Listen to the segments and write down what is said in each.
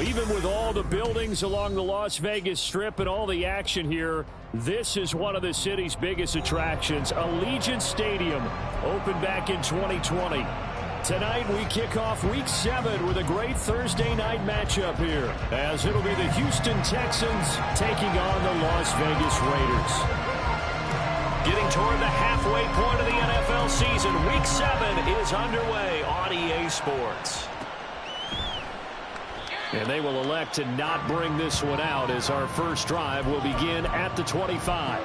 Even with all the buildings along the Las Vegas Strip and all the action here, this is one of the city's biggest attractions. Allegiant Stadium opened back in 2020. Tonight we kick off Week 7 with a great Thursday night matchup here, as it'll be the Houston Texans taking on the Las Vegas Raiders. Getting toward the halfway point of the NFL season, Week 7 is underway on EA Sports. And they will elect to not bring this one out, as our first drive will begin at the 25.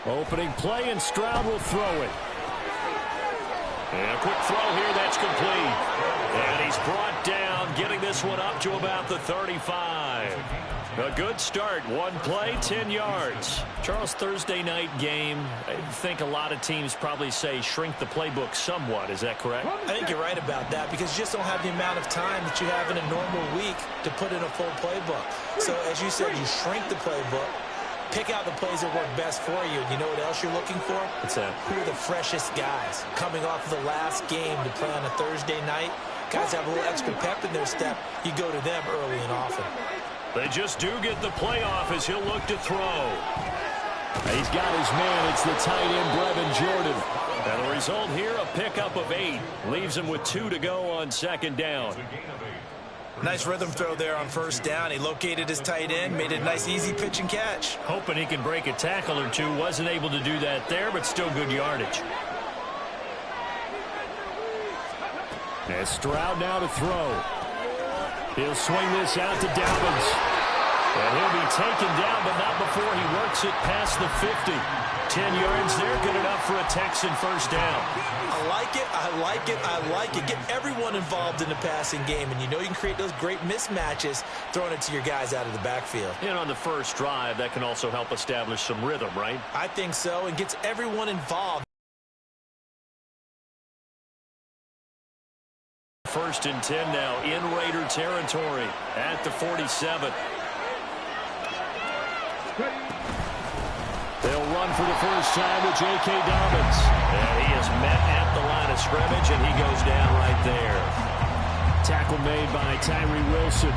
Opening play, and Stroud will throw it. And a quick throw here, that's complete. And he's brought down, getting this one up to about the 35. A good start. One play, 10 yards. Charles, Thursday night game, I think a lot of teams probably say shrink the playbook somewhat. Is that correct? I think you're right about that, because you just don't have the amount of time that you have in a normal week to put in a full playbook. So, as you said, you shrink the playbook. Pick out the plays that work best for you. And you know what else you're looking for? What's that? Who are the freshest guys coming off of the last game to play on a Thursday night? Guys have a little extra pep in their step. You go to them early and often. They just do get the playoff as he'll look to throw. He's got his man. It's the tight end, Brevin Jordan. And the result here, a pickup of 8. Leaves him with 2 to go on second down. Nice rhythm throw there on first down. He located his tight end, made it a nice easy pitch and catch. Hoping he can break a tackle or two. Wasn't able to do that there, but still good yardage. And Stroud now to throw. He'll swing this out to Dobbins. And he'll be taken down, but not before he works it past the 50. 10 yards there, good enough for a Texan first down. I like it, I like it, I like it. Get everyone involved in the passing game, and you know you can create those great mismatches throwing it to your guys out of the backfield. And on the first drive, that can also help establish some rhythm, right? I think so, and gets everyone involved. First and 10 now in Raider territory at the 47. They'll run for the first time with J.K. Dobbins. And he is met at the line of scrimmage, and he goes down right there. Tackle made by Tyree Wilson.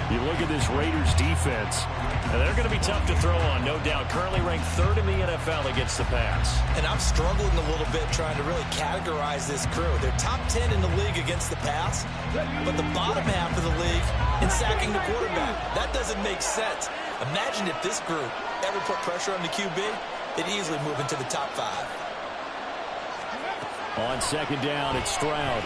You look at this Raiders defense, and they're going to be tough to throw on, no doubt. Currently ranked 3rd in the NFL against the pass. And I'm struggling a little bit trying to really categorize this crew. They're top 10 in the league against the pass, but the bottom half of the league in sacking the quarterback. That doesn't make sense. Imagine if this group ever put pressure on the QB, they'd easily move into the top 5. On second down, it's Stroud.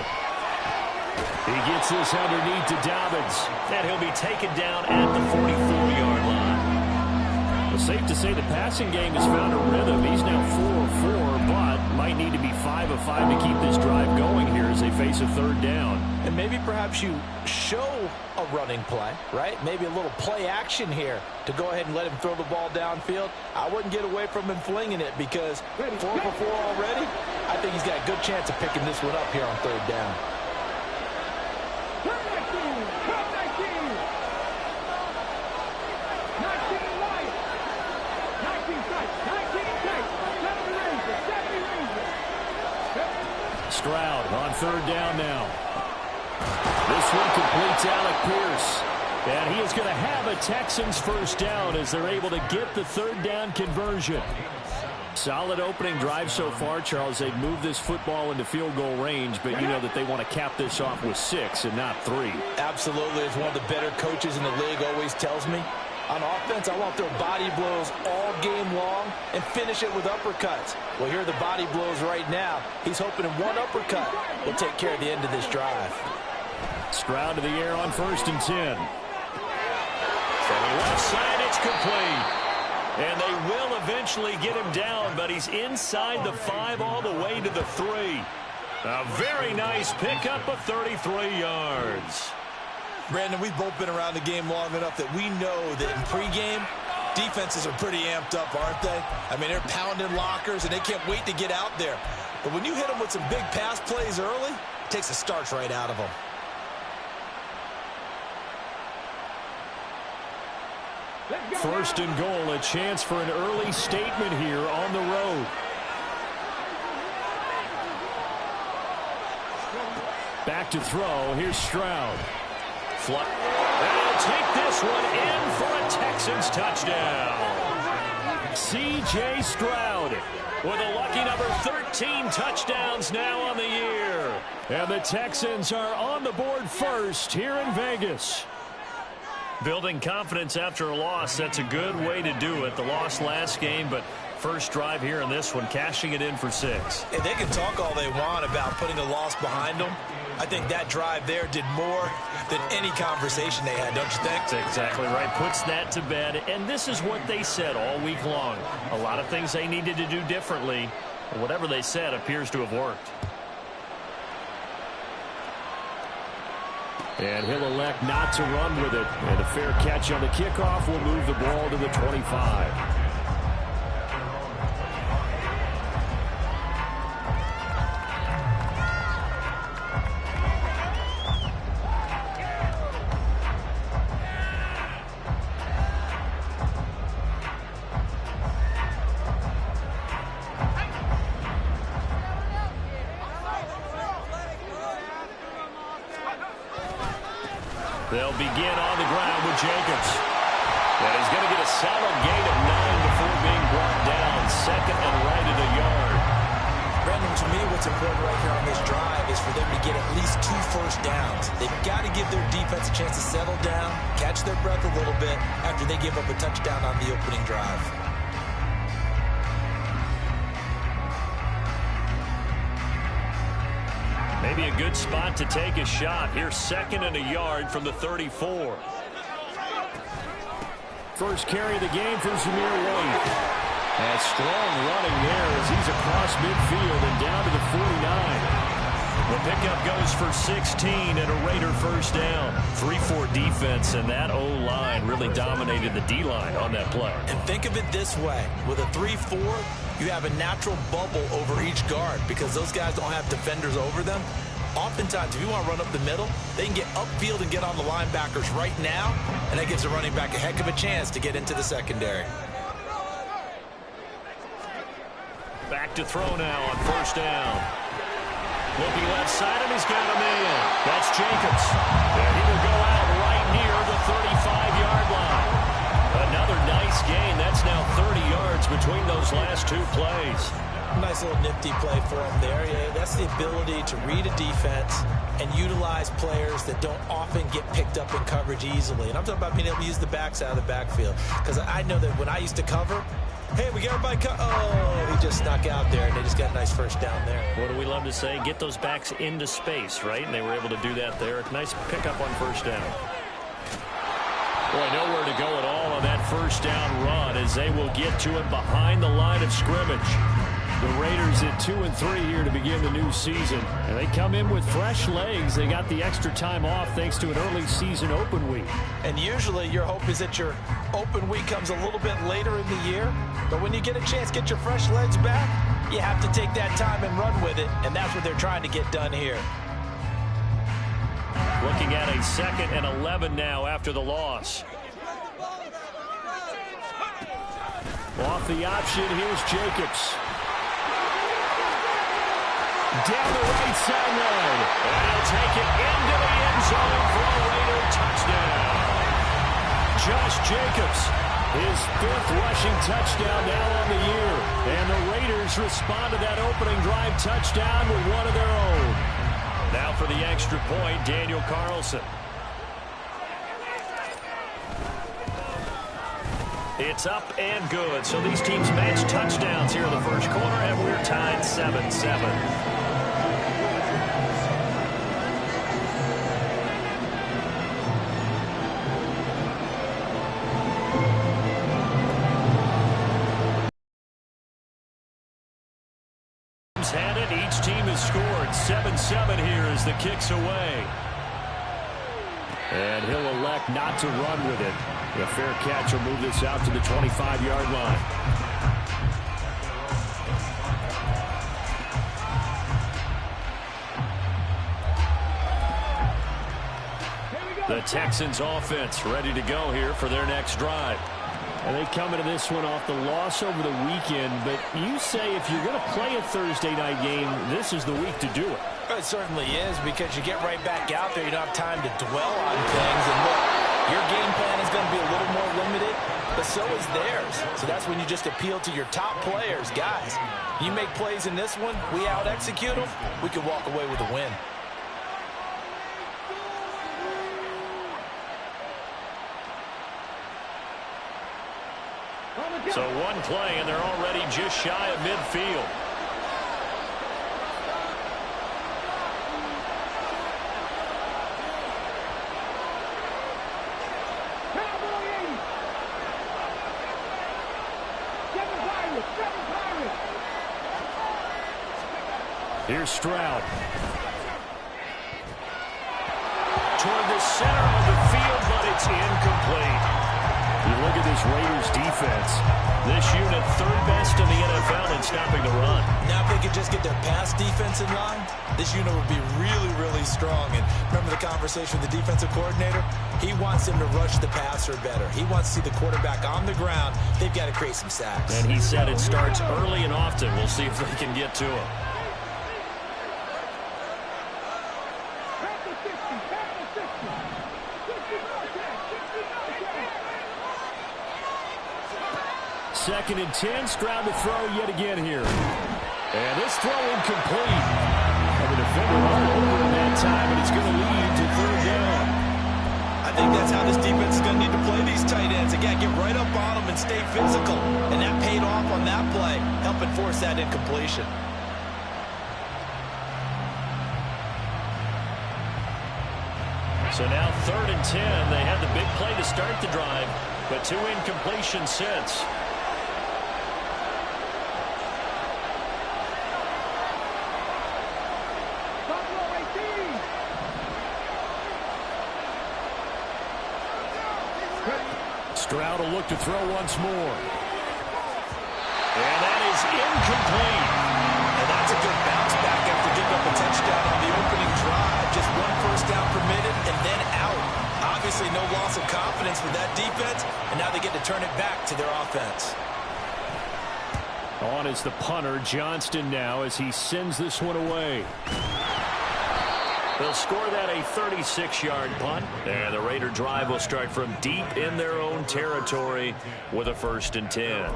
He gets this underneath to Dobbins, and he'll be taken down at the 44-yard line. Well, safe to say the passing game has found a rhythm. He's now 4 of 4, but might need to be 5 of 5 to keep this drive going here as they face a third down. And maybe perhaps you show a running play, right? Maybe a little play action here to go ahead and let him throw the ball downfield. I wouldn't get away from him flinging it, because 4 for 4 already, I think he's got a good chance of picking this one up here on third down. Stroud on third down now. This one completes Alec Pierce. And he is going to have a Texans first down as they're able to get the third down conversion. Solid opening drive so far, Charles. They've moved this football into field goal range, but you know that they want to cap this off with 6 and not 3. Absolutely. As one of the better coaches in the league always tells me, on offense, I want their body blows all game long and finish it with uppercuts. Well, here are the body blows right now. He's hoping in one uppercut will take care of the end of this drive. Stroud to the air on first and 10. From the left side, it's complete. And they will eventually get him down, but he's inside the 5 all the way to the 3. A very nice pickup of 33 yards. Brandon, we've both been around the game long enough that we know that in pregame, Defenses are pretty amped up, aren't they? I mean, they're pounding lockers, and they can't wait to get out there. But when you hit them with some big pass plays early, it takes the starch right out of them. First and goal, a chance for an early statement here on the road. Back to throw. Here's Stroud. They'll take this one in for a Texans touchdown. C.J. Stroud with a lucky number 13 touchdowns now on the year. And the Texans are on the board first here in Vegas. Building confidence after a loss, that's a good way to do it. The loss last game, but first drive here in this one, cashing it in for 6. And they can talk all they want about putting a loss behind them. I think that drive there did more than any conversation they had, don't you think? That's exactly right. Puts that to bed. And this is what they said all week long. A lot of things they needed to do differently. Whatever they said appears to have worked. And he'll elect not to run with it. And a fair catch on the kickoff will move the ball to the 25. They'll begin on the ground with Jacobs. And he's going to get a solid gain of 9 before being brought down. Second and right at a yard. Brandon, to me, what's important right here on this drive is for them to get at least 2 first downs. They've got to give their defense a chance to settle down, catch their breath a little bit after they give up a touchdown on the opening drive. Maybe a good spot to take a shot. Here's second and a yard from the 34. First carry of the game for Zamir White. And strong running there as he's across midfield and down to the 49. The pickup goes for 16 and a Raider first down. 3-4 defense, and that O-line really dominated the D-line on that play. And think of it this way. With a 3-4, you have a natural bubble over each guard because those guys don't have defenders over them. Oftentimes, if you want to run up the middle, they can get upfield and get on the linebackers right now, and that gives the running back a heck of a chance to get into the secondary. Back to throw now on first down. Looking left side him, he's got him in. That's Jacobs. And he will go out right near the 35-yard line. Another nice gain. That's now 30 yards between those last 2 plays. Nice little nifty play for him there. Yeah, that's the ability to read a defense and utilize players that don't often get picked up in coverage easily. And I'm talking about being able to use the backs out of the backfield. Because I know that when I used to cover, hey, we got everybody oh, he just snuck out there, and they just got a nice first down there. What do we love to say? Get those backs into space, right? And they were able to do that there. Nice pickup on first down. Boy, nowhere to go at all on that first down run as they will get to him behind the line of scrimmage. The Raiders at 2-3 here to begin the new season. And they come in with fresh legs. They got the extra time off thanks to an early season open week. And usually your hope is that your open week comes a little bit later in the year. But when you get a chance to get your fresh legs back, you have to take that time and run with it. And that's what they're trying to get done here. Looking at a 2nd and 11 now after the loss. Off the option, here's Jacobs. Down the right sideline. And he'll take it into the end zone for a Raider touchdown. Josh Jacobs, his 5th rushing touchdown now on the year. And the Raiders respond to that opening drive touchdown with one of their own. Now for the extra point, Daniel Carlson. It's up and good. So these teams match touchdowns here in the first quarter, and we're tied 7-7. Had it. Each team has scored. 7-7 here as the kick's away. And he'll elect not to run with it. A fair catch will move this out to the 25-yard line. The Texans offense ready to go here for their next drive. And they come into this one off the loss over the weekend, but you say if you're going to play a Thursday night game, this is the week to do it. It certainly is, because you get right back out there. You don't have time to dwell on things. And look, your game plan is going to be a little more limited, but so is theirs. So that's when you just appeal to your top players. Guys, you make plays in this one, we out-execute them, we can walk away with a win. So one play, and they're already just shy of midfield. Here's Stroud. Toward the center of the field, but it's incomplete. You look at this Raiders defense. This unit third best in the NFL in stopping the run. Now if they could just get their pass defense in line, this unit would be really, really strong. And remember the conversation with the defensive coordinator? He wants them to rush the passer better. He wants to see the quarterback on the ground. They've got to create some sacks. And he said it starts early and often. We'll see if they can get to him. Second and 10, Stroud to throw yet again here. And this throw incomplete. And the defender all over in that time, and it's going to lead to third down. I think that's how this defense is going to need to play these tight ends. Again, get right up on them and stay physical. And that paid off on that play, helping force that incompletion. So now third and 10. They had the big play to start the drive, but two incompletions since. Stroud will look to throw once more. And that is incomplete. And that's a good bounce back after giving up a touchdown on the opening drive. Just one first down permitted and then out. Obviously no loss of confidence with that defense, and now they get to turn it back to their offense. On is the punter, Johnston now, as he sends this one away. They'll score that a 36-yard punt. And the Raider drive will start from deep in their own territory with a 1st and 10.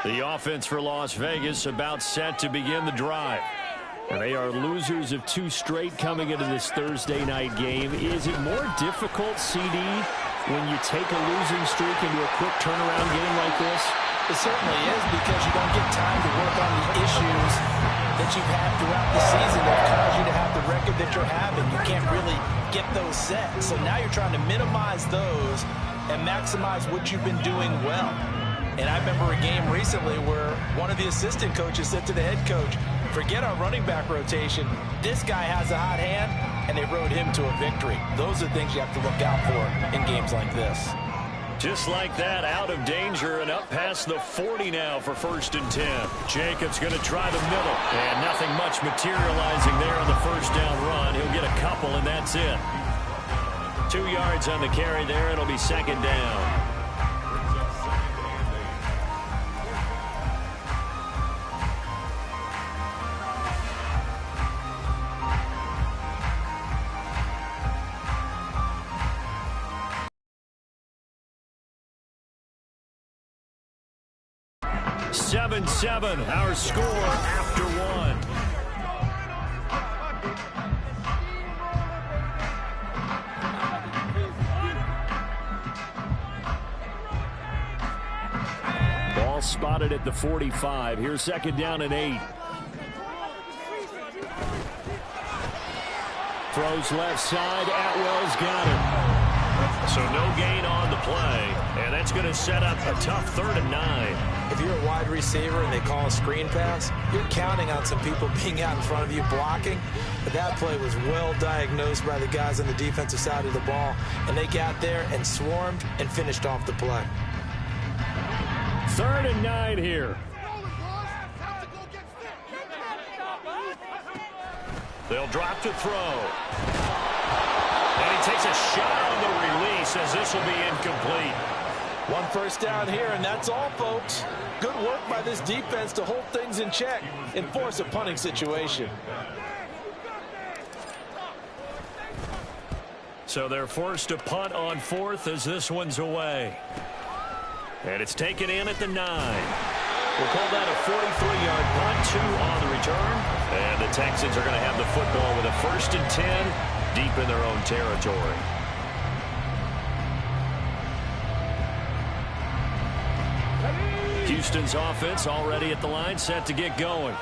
The offense for Las Vegas about set to begin the drive. And they are losers of 2 straight coming into this Thursday night game. Is it more difficult, CD, when you take a losing streak into a quick turnaround game like this? It certainly is, because you don't get time to work on the issues that you've had throughout the season that cause you to have the record that you're having. You can't really get those set. So now you're trying to minimize those and maximize what you've been doing well. And I remember a game recently where one of the assistant coaches said to the head coach, forget our running back rotation. This guy has a hot hand, and they rode him to a victory. Those are things you have to look out for in games like this. Just like that, out of danger and up past the 40 now for 1st and 10. Jacobs going to try the middle. And nothing much materializing there on the first down run. He'll get a couple, and that's it. 2 yards on the carry there. It'll be 2nd down. Seven, our score after 1. Ball spotted at the 45. Here's 2nd down and 8. Throws left side. Atwell's got it. So no gain on the play, and that's going to set up a tough 3rd and 9. If you're a wide receiver and they call a screen pass, you're counting on some people being out in front of you blocking. But that play was well diagnosed by the guys on the defensive side of the ball, and they got there and swarmed and finished off the play. 3rd and 9 here. They'll drop to throw. And he takes a shot on the release as this will be incomplete. 1 first down here, and that's all, folks. Good work by this defense to hold things in check and force a punting situation. So they're forced to punt on 4th as this one's away. And it's taken in at the 9. We'll call that a 43-yard punt, 2 on the return. And the Texans are going to have the football with a 1st and 10 deep in their own territory. Houston's offense already at the line, set to get going.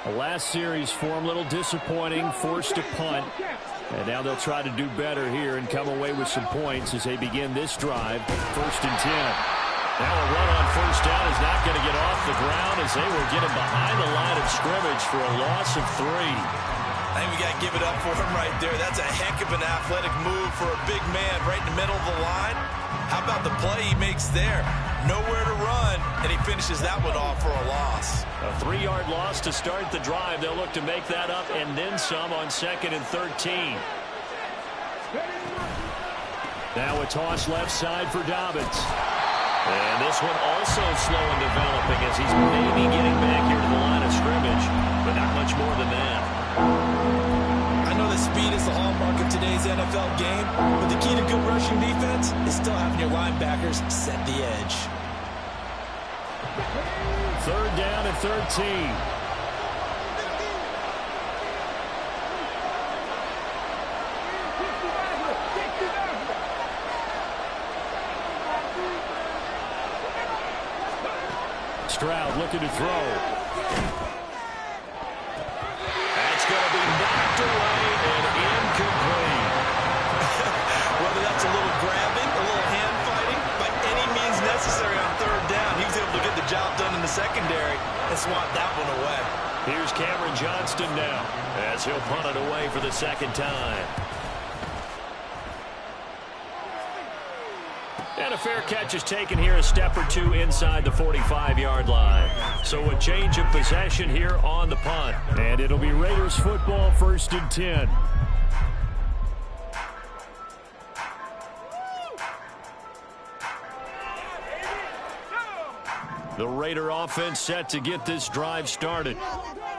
The last series form a little disappointing, forced to punt. And now they'll try to do better here and come away with some points as they begin this drive. 1st and 10. Now a run on 1st down is not going to get off the ground as they will get him behind the line of scrimmage for a loss of 3. I think we got to give it up for him right there. That's a heck of an athletic move for a big man right in the middle of the line. How about the play he makes there? Nowhere to run, and he finishes that one off for a loss. A 3-yard loss to start the drive. They'll look to make that up and then some on 2nd and 13. Now a toss left side for Dobbins. And this one also slow in developing as he's maybe getting back here to the line of scrimmage, but not much more than that. I know that speed is the hallmark of today's NFL game, but the key to good rushing defense is still having your linebackers set the edge. 3rd down and 13. Stroud looking to throw. That's going to be knocked away and incomplete. Whether that's a little grabbing, a little hand fighting, by any means necessary on 3rd down, he was able to get the job done in the secondary and swat that one away. Here's Cameron Johnston now as he'll punt it away for the 2nd time. And a fair catch is taken here, a step or 2 inside the 45-yard line. So a change of possession here on the punt. And it'll be Raiders football, 1st and 10. The Raider offense set to get this drive started.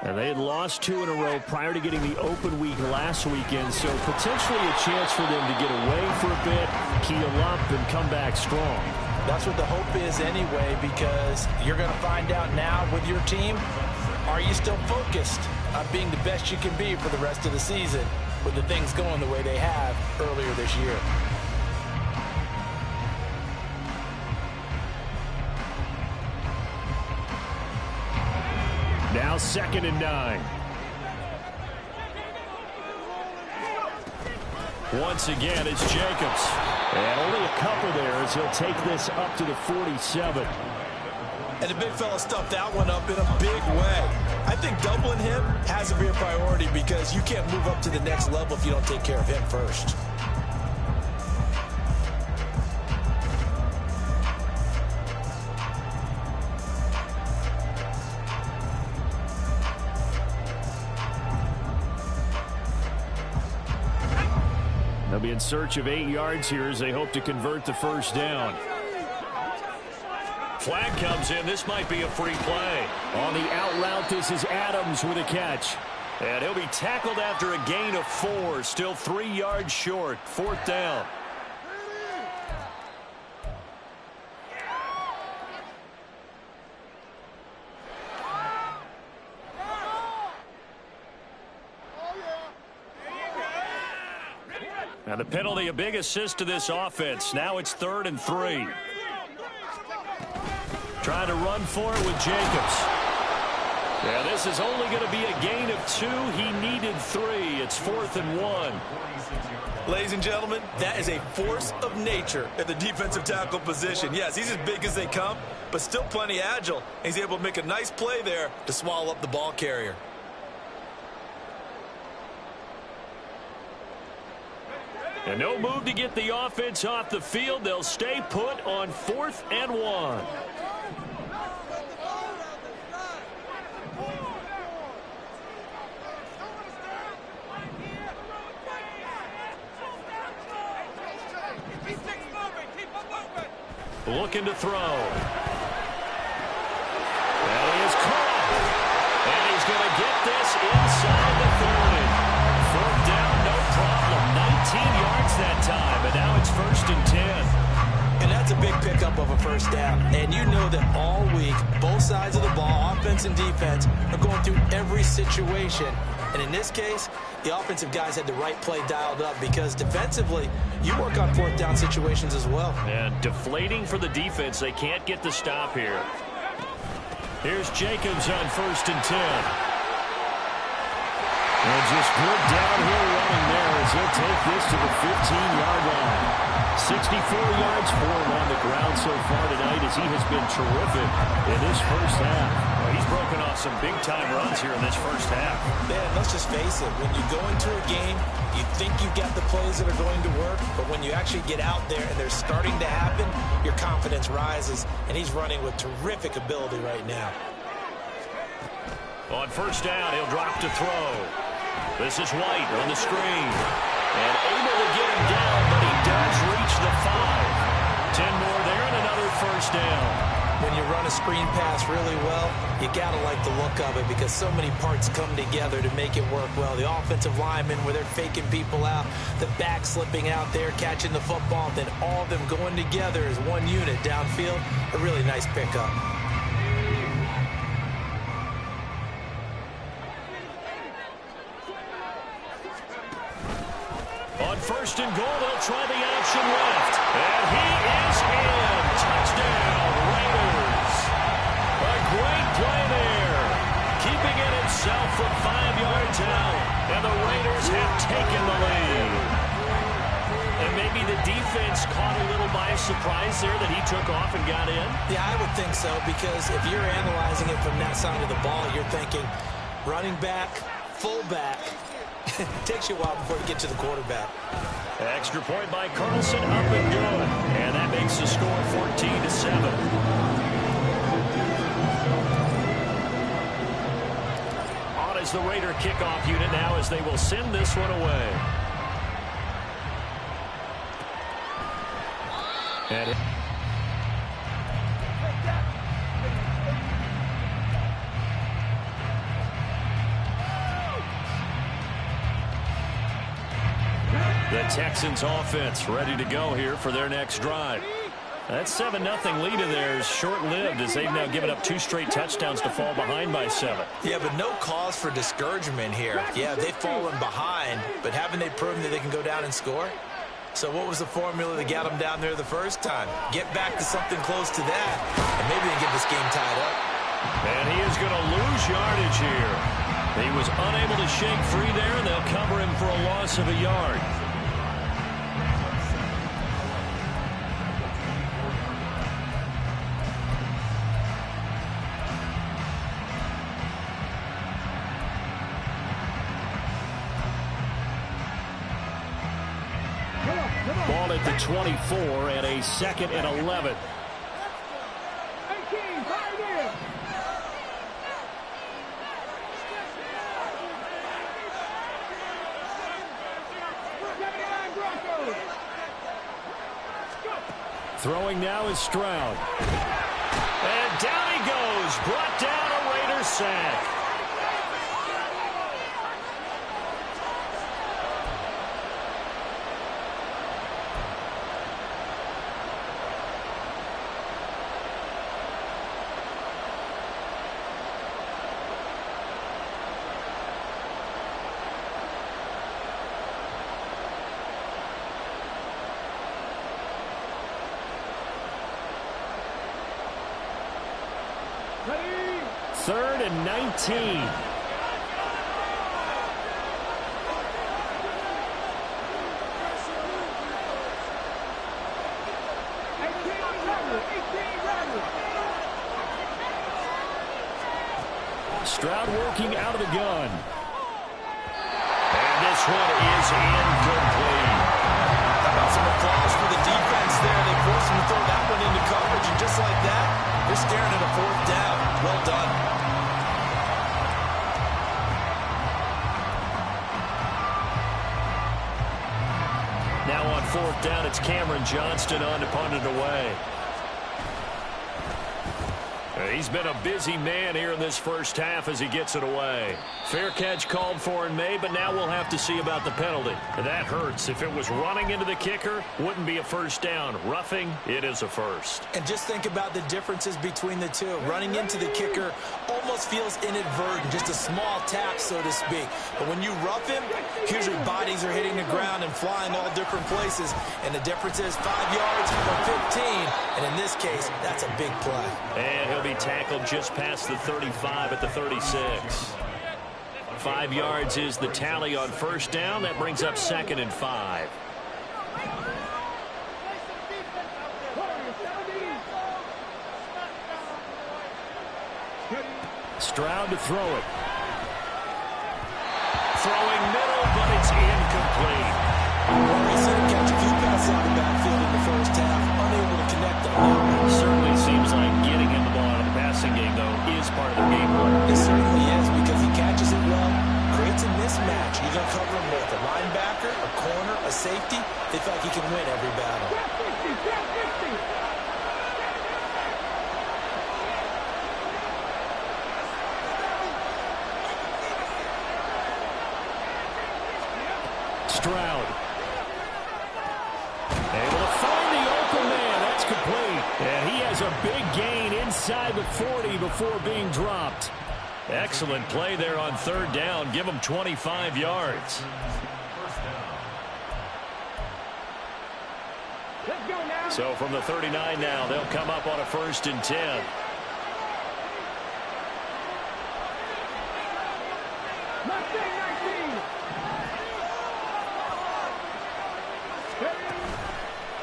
And they had lost 2 in a row prior to getting the open week last weekend, so potentially a chance for them to get away for a bit, keel up, and come back strong. That's what the hope is anyway, because you're going to find out now with your team, are you still focused on being the best you can be for the rest of the season with the things going the way they have earlier this year? Now 2nd and 9. Once again, it's Jacobs. And only a couple there as he'll take this up to the 47. And the big fella stuffed that one up in a big way. I think doubling him has to be a priority because you can't move up to the next level if you don't take care of him first. They'll be in search of 8 yards here as they hope to convert the 1st down. Flag comes in. This might be a free play. On the out route, this is Adams with a catch. And he'll be tackled after a gain of 4. Still 3 yards short. 4th down. Now the penalty, a big assist to this offense. Now it's 3rd and 3. Trying to run for it with Jacobs. Yeah, this is only going to be a gain of 2. He needed 3. It's 4th and 1. Ladies and gentlemen, that is a force of nature at the defensive tackle position. Yes, he's as big as they come, but still plenty agile. He's able to make a nice play there to swallow up the ball carrier. And no move to get the offense off the field. They'll stay put on 4th and 1. Looking to throw. And he is caught. And he's going to get this inside the 30. 4th down, no problem. 19 yards that time. And now it's 1st and 10. And that's a big pickup of a first down. And you know that all week, both sides of the ball, offense and defense, are going through every situation. And in this case, the offensive guys had the right play dialed up because defensively, you work on 4th down situations as well. And deflating for the defense. They can't get the stop here. Here's Jacobs on 1st and 10. And just good downhill running there as he'll take this to the 15-yard line. 64 yards for him on the ground so far tonight as he has been terrific in this first half. Well, he's broken off some big-time runs here in this first half. Man, let's just face it. When you go into a game, you think you got the plays that are going to work, but when you actually get out there and they're starting to happen, your confidence rises, and he's running with terrific ability right now. On 1st down, he'll drop to throw. This is White on the screen. And able to get him down, but he does reach the 5. 10 more there and another 1st down. When you run a screen pass really well, you got to like the look of it because so many parts come together to make it work well. The offensive linemen where they're faking people out, the back slipping out there, catching the football, then all of them going together as one unit downfield. A really nice pickup. On 1st and goal, they'll try the option left. And he is in. Touchdown, Raiders. A great play there. Keeping it himself from 5 yards out. And the Raiders have taken the lead. And maybe the defense caught a little by surprise there that he took off and got in. Yeah, I would think so because if you're analyzing it from that side of the ball, you're thinking running back, fullback. It takes you a while before you get to the quarterback. Extra point by Carlson, up and good. And that makes the score 14-7. On is the Raider kickoff unit now as they will send this one away. And the Texans offense ready to go here for their next drive. That 7-0 lead of theirs short-lived as they've now given up 2 straight touchdowns to fall behind by 7. Yeah, but no cause for discouragement here. Yeah, they've fallen behind, but haven't they proven that they can go down and score? So what was the formula that got them down there the first time? Get back to something close to that, and maybe they get this game tied up. And he is going to lose yardage here. He was unable to shake free there, and they'll cover him for a loss of a yard. Ball at the 24 and a 2nd and 11. Throwing now is Stroud. And down he goes. Brought down a Raiders sack. 3rd and 19. Stroud working out of the gun. And this one is incomplete. How about some applause for the defense there? They forced him to throw that one into coverage, and just like that, they're staring at a 4th down. Well done. Now on 4th down, it's Cameron Johnston on to punt it away. He's been a busy man here in this first half as he gets it away. Fair catch called for and made, but now we'll have to see about the penalty. That hurts. If it was running into the kicker, wouldn't be a first down. Roughing, it is a first. And just think about the differences between the two. Running into the kicker almost feels inadvertent, just a small tap, so to speak. But when you rough him, here's your bodies are hitting the ground and flying all different places. And the difference is 5 yards or 15. And in this case, that's a big play. And he'll be tackled just past the 35 at the 36. 5 yards is the tally on first down. That brings up 2nd and 5. Stroud to throw it. Throwing middle, but it's incomplete. He said he catch a few passes out of the backfield in the first half, unable to connect on that one. Certainly seems like getting him the ball out of the passing game, though, is part of the game plan. It certainly is, because he catches it well, creates a mismatch. You're going to cover him with a linebacker, a corner, a safety. They feel like he can win every battle. Stroud. Able to find the open man. That's complete. And he has a big gain inside the 40 before being dropped. Excellent play there on 3rd down. Give him 25 yards. So from the 39 now, they'll come up on a 1st and 10.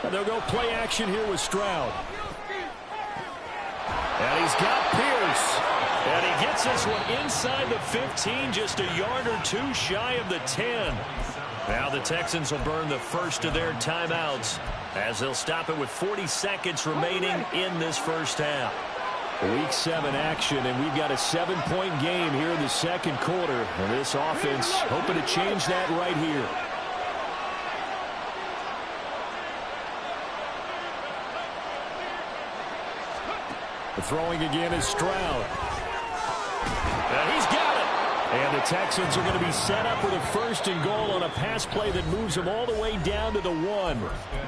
And they'll go play action here with Stroud. And he's got Pierce. And he gets this one inside the 15, just a yard or two shy of the 10. Now the Texans will burn the first of their timeouts as they'll stop it with 40 seconds remaining in this first half. Week 7 action, and we've got a 7-point game here in the second quarter. And this offense hoping to change that right here. Throwing again is Stroud. And he's got it. And the Texans are going to be set up with a 1st and goal on a pass play that moves them all the way down to the 1.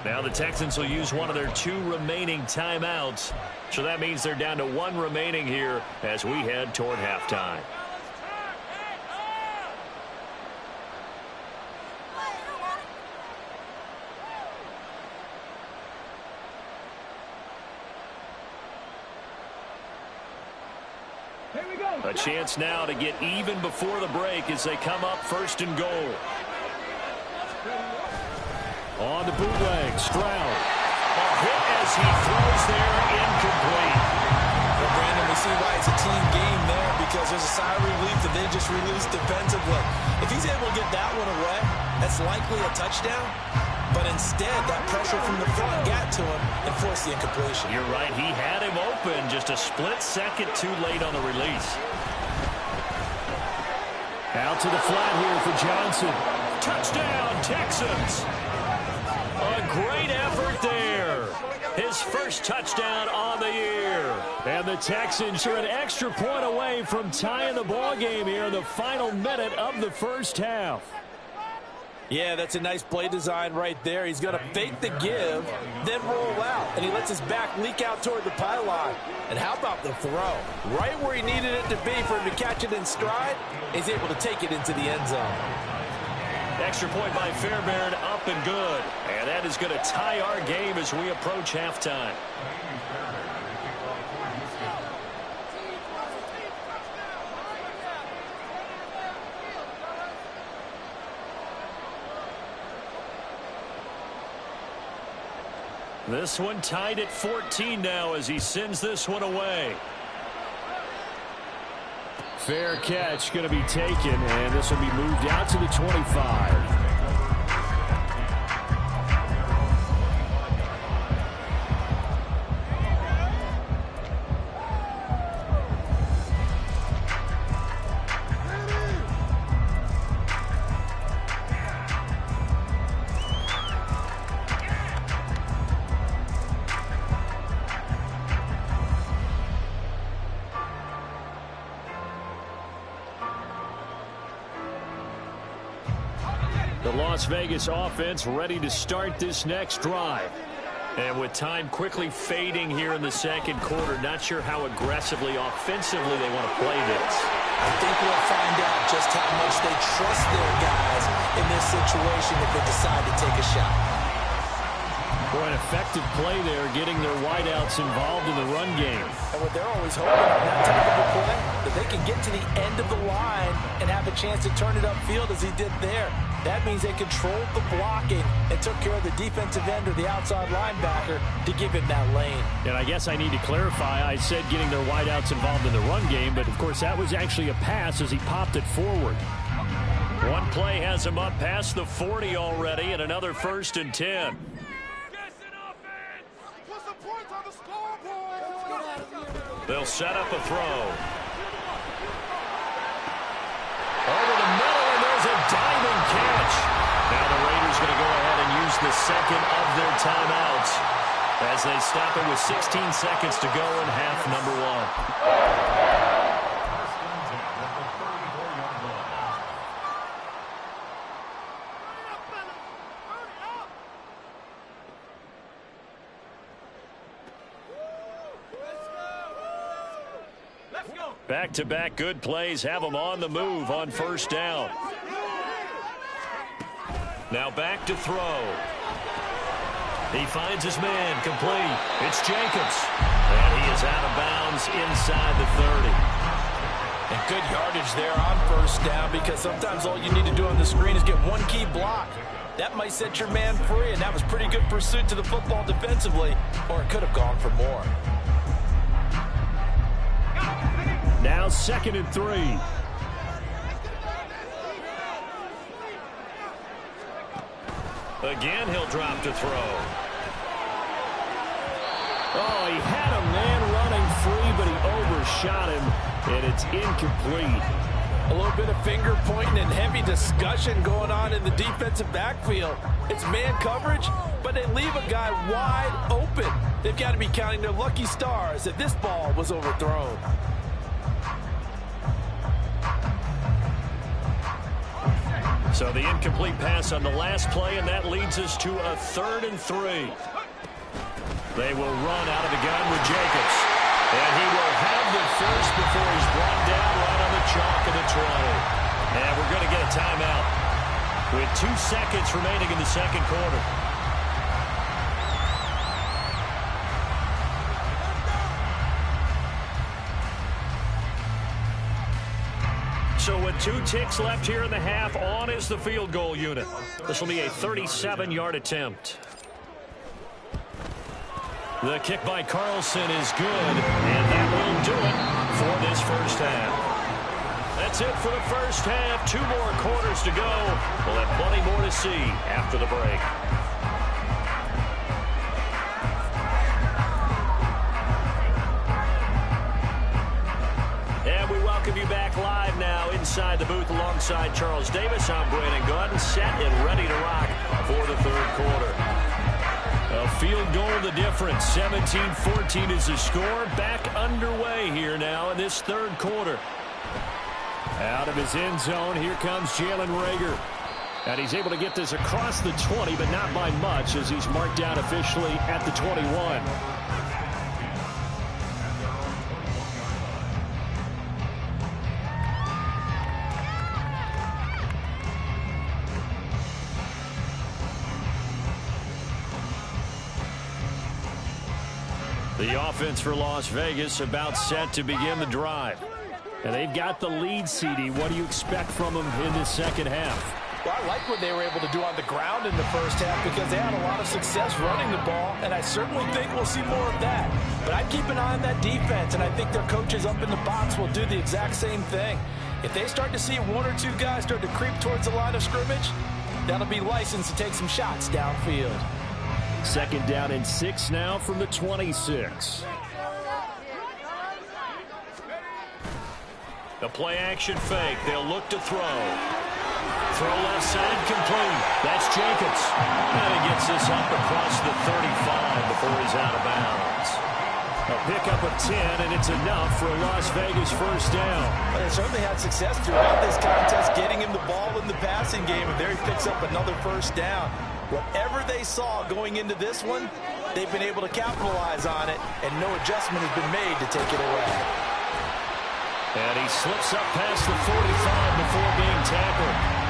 Now the Texans will use one of their 2 remaining timeouts. So that means they're down to 1 remaining here as we head toward halftime. A chance now to get even before the break as they come up 1st and goal. On the bootleg, Stroud. A hit as he throws there, incomplete. Well, Brandon, we see why it's a team game there, because there's a sigh of relief that they just released defensively. If he's able to get that one away, that's likely a touchdown. But instead, that pressure from the front got to him and forced the incompletion. You're right. He had him open, just a split second too late on the release. Out to the flat here for Johnson. Touchdown, Texans. A great effort there. His first touchdown on the year. And the Texans are an extra point away from tying the ball game here in the final minute of the first half. Yeah, that's a nice play design right there. He's going to fake the give, then roll out. And he lets his back leak out toward the pylon. And how about the throw? Right where he needed it to be for him to catch it in stride, he's able to take it into the end zone. Extra point by Fairbairn, up and good. And that is going to tie our game as we approach halftime. This one tied at 14 now as he sends this one away. Fair catch going to be taken, and this will be moved out to the 25. The Las Vegas offense ready to start this next drive. And with time quickly fading here in the second quarter, not sure how aggressively, offensively they want to play this. I think we'll find out just how much they trust their guys in this situation if they decide to take a shot. For an effective play there, getting their wideouts involved in the run game. And what they're always hoping on that type of a play, that they can get to the end of the line and have a chance to turn it upfield as he did there. That means they controlled the blocking and took care of the defensive end or the outside linebacker to give him that lane. And I guess I need to clarify, I said getting their wideouts involved in the run game, but of course that was actually a pass as he popped it forward. One play has him up past the 40 already, and another 1st and 10. They'll set up a throw. Over the middle, and there's a diving catch. Now the Raiders going to go ahead and use the second of their timeouts as they stop it with 16 seconds to go in half number 1. Back-to-back good plays have them on the move on 1st down. Now back to throw. He finds his man complete. It's Jacobs. And he is out of bounds inside the 30. And good yardage there on 1st down, because sometimes all you need to do on the screen is get one key block. That might set your man free, and that was pretty good pursuit to the football defensively, or it could have gone for more. Now 2nd and 3. Again, he'll drop to throw. Oh, he had a man running free, but he overshot him, and it's incomplete. A little bit of finger pointing and heavy discussion going on in the defensive backfield. It's man coverage, but they leave a guy wide open. They've got to be counting their lucky stars if this ball was overthrown. So the incomplete pass on the last play, and that leads us to a 3rd and 3. They will run out of the gun with Jacobs. And he will have the first before he's brought down right on the chalk of the 20. And we're going to get a timeout with 2 seconds remaining in the second quarter. So with 2 ticks left here in the half, on is the field goal unit. This will be a 37-yard attempt. The kick by Carlson is good, and that will do it for this 1st half. That's it for the 1st half. 2 more quarters to go. We'll have plenty more to see after the break. And we welcome you back live now inside the booth alongside Charles Davis. I'm Brandon Gunn, set and ready to rock for the 3rd quarter. A field goal the difference. 17-14 is the score. Back underway here now in this 3rd quarter. Out of his end zone, here comes Jalen Reagor. And he's able to get this across the 20, but not by much, as he's marked out officially at the 21. The offense for Las Vegas about set to begin the drive. And they've got the lead, CD. What do you expect from them in this second half? Well, I like what they were able to do on the ground in the first half because they had a lot of success running the ball, and I certainly think we'll see more of that. But I'd keep an eye on that defense, and I think their coaches up in the box will do the exact same thing. If they start to see one or two guys start to creep towards the line of scrimmage, that'll be licensed to take some shots downfield. 2nd down and 6 now from the 26. The play action fake. They'll look to throw. Throw left side, complete. That's Jacobs. And he gets this up across the 35 before he's out of bounds. A pickup of 10, and it's enough for a Las Vegas first down. Well, they certainly had success throughout this contest, getting him the ball in the passing game, and there he picks up another first down. Whatever they saw going into this one, they've been able to capitalize on it, and no adjustment has been made to take it away. And he slips up past the 45 before being tackled.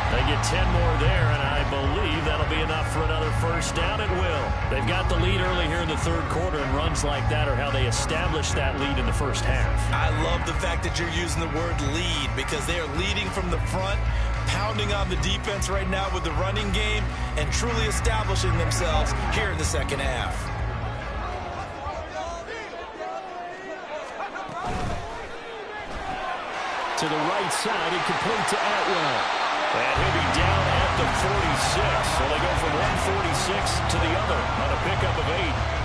They get 10 more there, and I believe that'll be enough for another first down. It will. They've got the lead early here in the 3rd quarter, and runs like that are how they establish that lead in the first half. I love the fact that you're using the word lead because they are leading from the front, pounding on the defense right now with the running game, and truly establishing themselves here in the 2nd half. To the right side and complete to Atwell. And he'll be down at the 46. So they go from 146 to the other on a pickup of 8.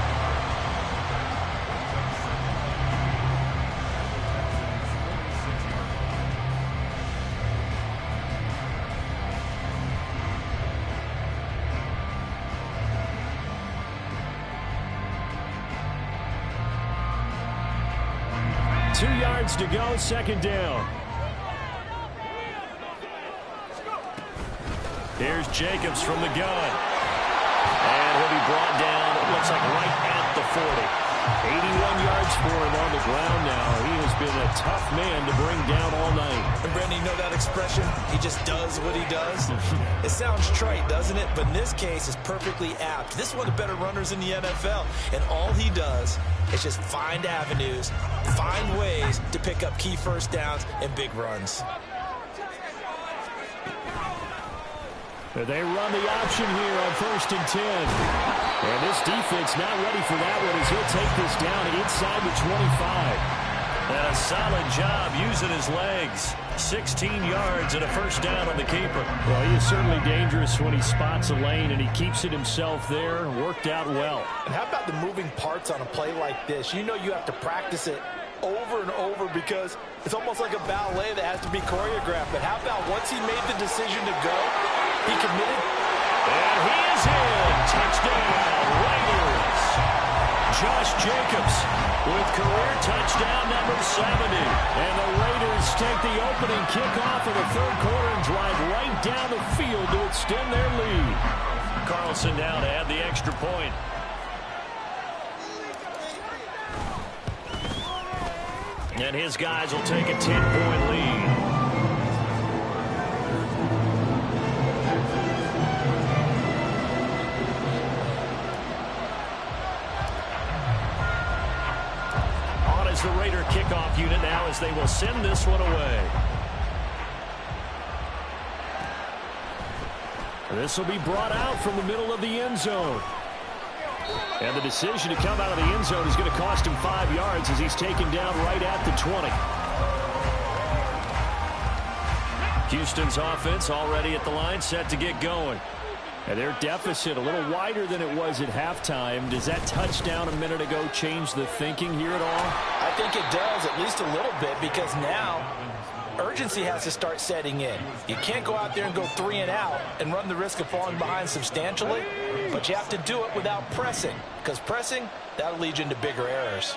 Yards to go, 2nd down. Here's Jacobs from the gun. And he'll be brought down, it looks like right at the 40. 81 yards for him on the ground now. He has been a tough man to bring down all night. And Brendan, you know that expression? He just does what he does. It sounds trite, doesn't it? But in this case, it's perfectly apt. This is one of the better runners in the NFL. And all he does is just find avenues, find ways to pick up key first downs and big runs. They run the option here on 1st and 10. And this defense not ready for that one as he'll take this down inside the 25. And a solid job using his legs. 16 yards and a first down on the keeper. Well, he is certainly dangerous when he spots a lane, and he keeps it himself there. Worked out well. And how about the moving parts on a play like this? You know you have to practice it over and over because it's almost like a ballet that has to be choreographed. But how about once he made the decision to go, he committed? And he is in. Touchdown, Raiders. Josh Jacobs with career touchdown number 70. And the Raiders take the opening kickoff of the 3rd quarter and drive right down the field to extend their lead. Carlson now to add the extra point. And his guys will take a 10-point lead. On is the Raider kickoff unit now as they will send this one away. This will be brought out from the middle of the end zone. And the decision to come out of the end zone is going to cost him 5 yards as he's taken down right at the 20. Houston's offense already at the line, set to get going. And their deficit a little wider than it was at halftime. Does that touchdown a minute ago change the thinking here at all? I think it does, at least a little bit, because now urgency has to start setting in. You can't go out there and go 3 and out and run the risk of falling behind substantially, but you have to do it without pressing, because pressing, that'll lead you into bigger errors.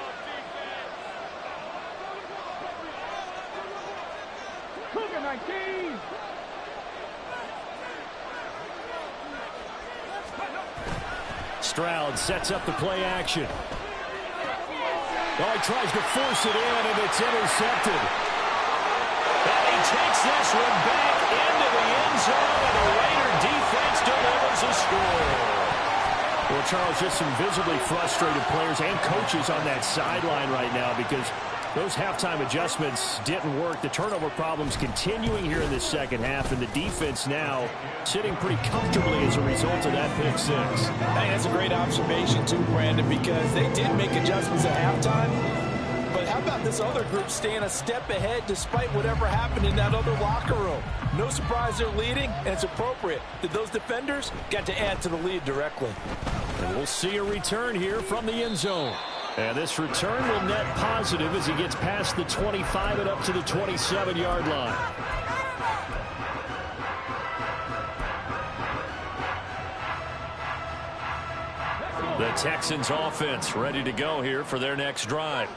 Stroud sets up the play action. Oh, he tries to force it in, and it's intercepted. And he takes this one back into the end zone, and the Raider defense delivers a score. Well, Charles, just some visibly frustrated players and coaches on that sideline right now because Those halftime adjustments didn't work. The turnover problems continuing here in the second half, and the defense now sitting pretty comfortably as a result of that pick six. I think that's a great observation too, Brandon, because they did make adjustments at halftime. But how about this other group staying a step ahead despite whatever happened in that other locker room? No surprise they're leading, and it's appropriate that those defenders got to add to the lead directly. And we'll see a return here from the end zone. And this return will net positive as he gets past the 25 and up to the 27-yard line. The Texans offense ready to go here for their next drive.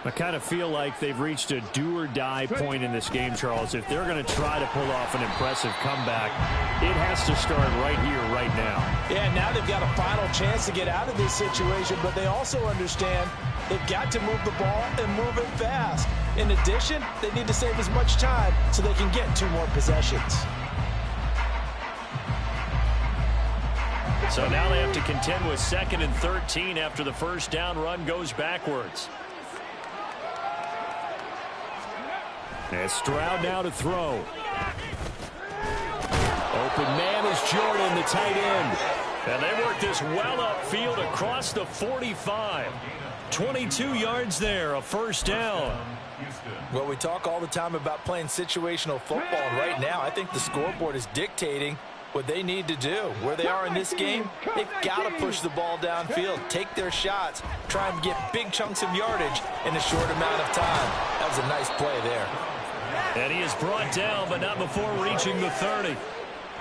I kind of feel like they've reached a do-or-die point in this game, Charles. If they're going to try to pull off an impressive comeback, it has to start right here, right now. Yeah, now they've got a final chance to get out of this situation, but they also understand they've got to move the ball and move it fast. In addition, they need to save as much time so they can get 2 more possessions. So now they have to contend with 2nd and 13 after the first down run goes backwards. And Stroud now to throw. Open man is Jordan, the tight end. And they work this well upfield across the 45. 22 yards there, a first down. Well, we talk all the time about playing situational football, and right now I think the scoreboard is dictating what they need to do. Where they are in this game, they've got to push the ball downfield, take their shots, try and get big chunks of yardage in a short amount of time. That was a nice play there. And he is brought down, but not before reaching the 30.